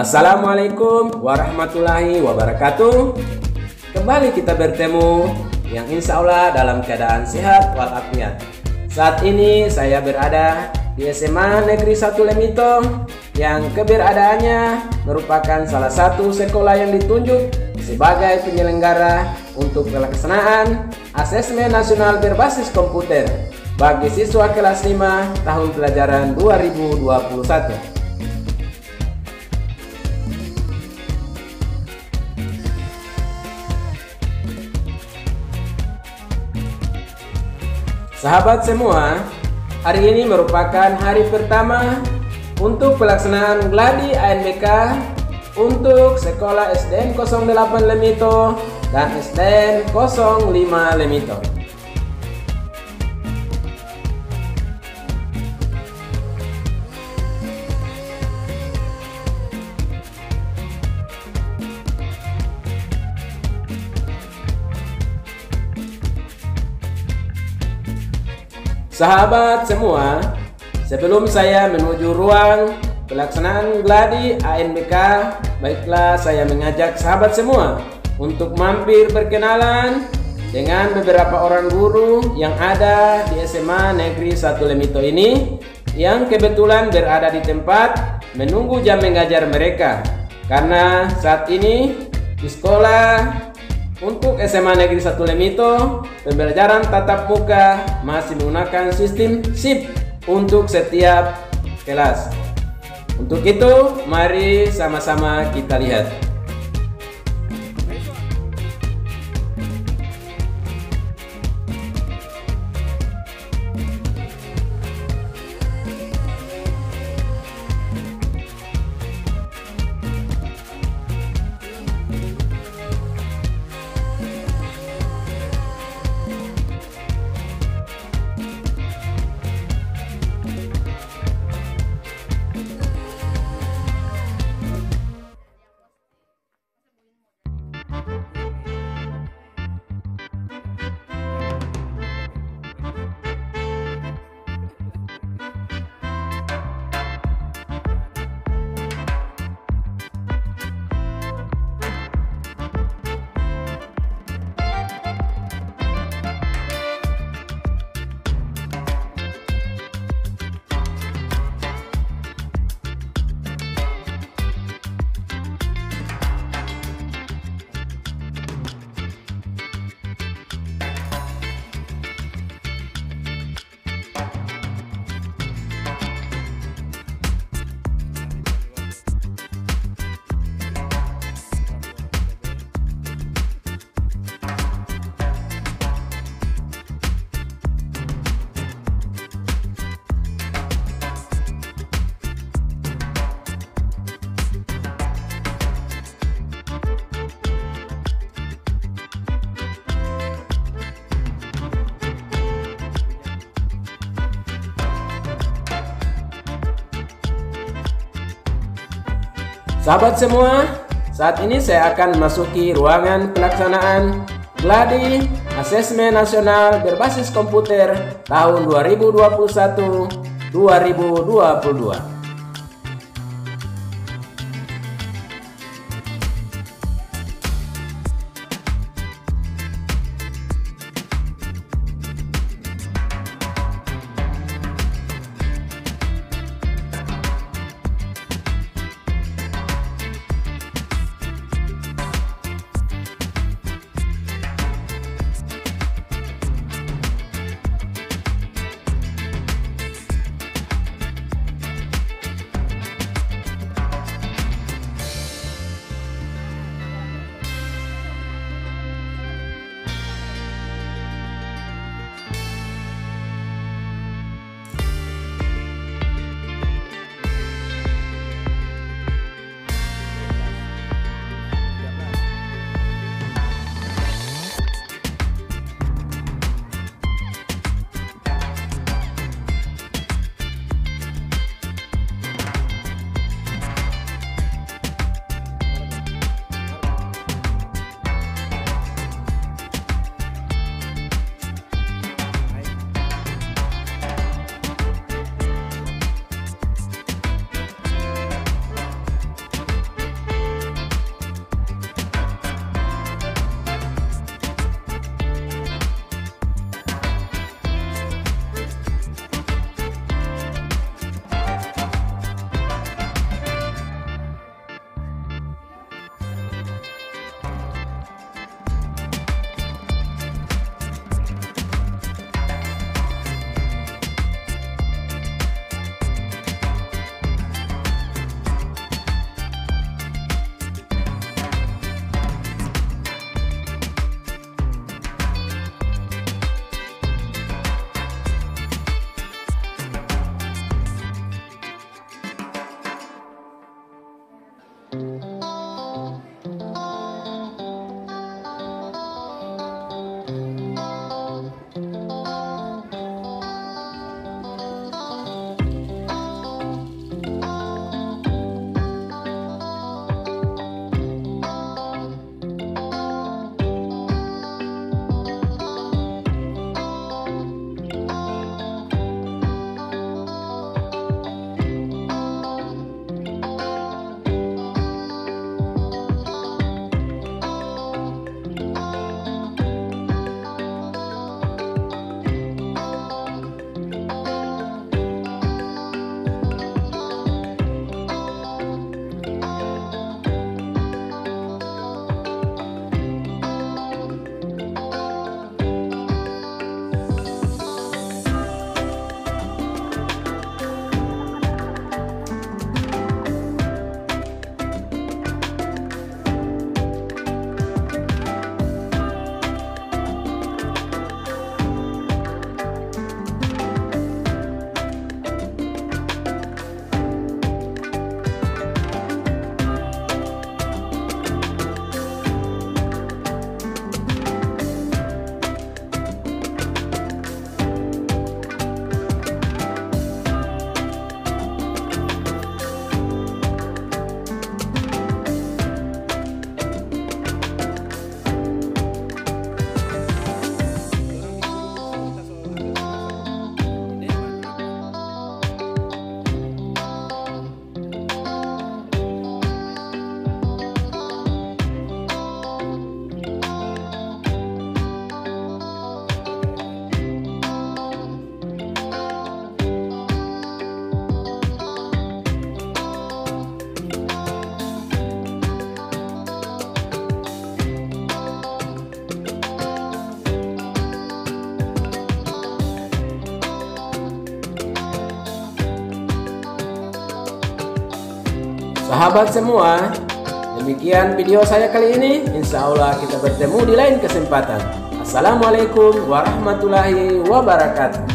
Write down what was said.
Assalamualaikum warahmatullahi wabarakatuh. Kembali kita bertemu yang insya Allah dalam keadaan sehat walafiat. Saat ini saya berada di SMA Negeri 1 Lemito yang keberadaannya merupakan salah satu sekolah yang ditunjuk sebagai penyelenggara untuk pelaksanaan asesmen nasional berbasis komputer bagi siswa kelas 5 tahun pelajaran 2021. Sahabat semua, hari ini merupakan hari pertama untuk pelaksanaan Gladi ANBK untuk sekolah SDN 08 Lemito dan SDN 05 Lemito. Sahabat semua, sebelum saya menuju ruang pelaksanaan Gladi ANBK, baiklah saya mengajak sahabat semua untuk mampir berkenalan dengan beberapa orang guru yang ada di SMA Negeri 1 Lemito ini, yang kebetulan berada di tempat menunggu jam mengajar mereka. Karena saat ini di sekolah untuk SMA Negeri 1 Lemito, pembelajaran tatap muka masih menggunakan sistem shift untuk setiap kelas. Untuk itu, mari sama-sama kita lihat. Sahabat semua, saat ini saya akan memasuki ruangan pelaksanaan Gladi Asesmen Nasional Berbasis Komputer tahun 2021-2022. Sahabat semua, demikian video saya kali ini. Insya Allah kita bertemu di lain kesempatan. Assalamualaikum warahmatullahi wabarakatuh.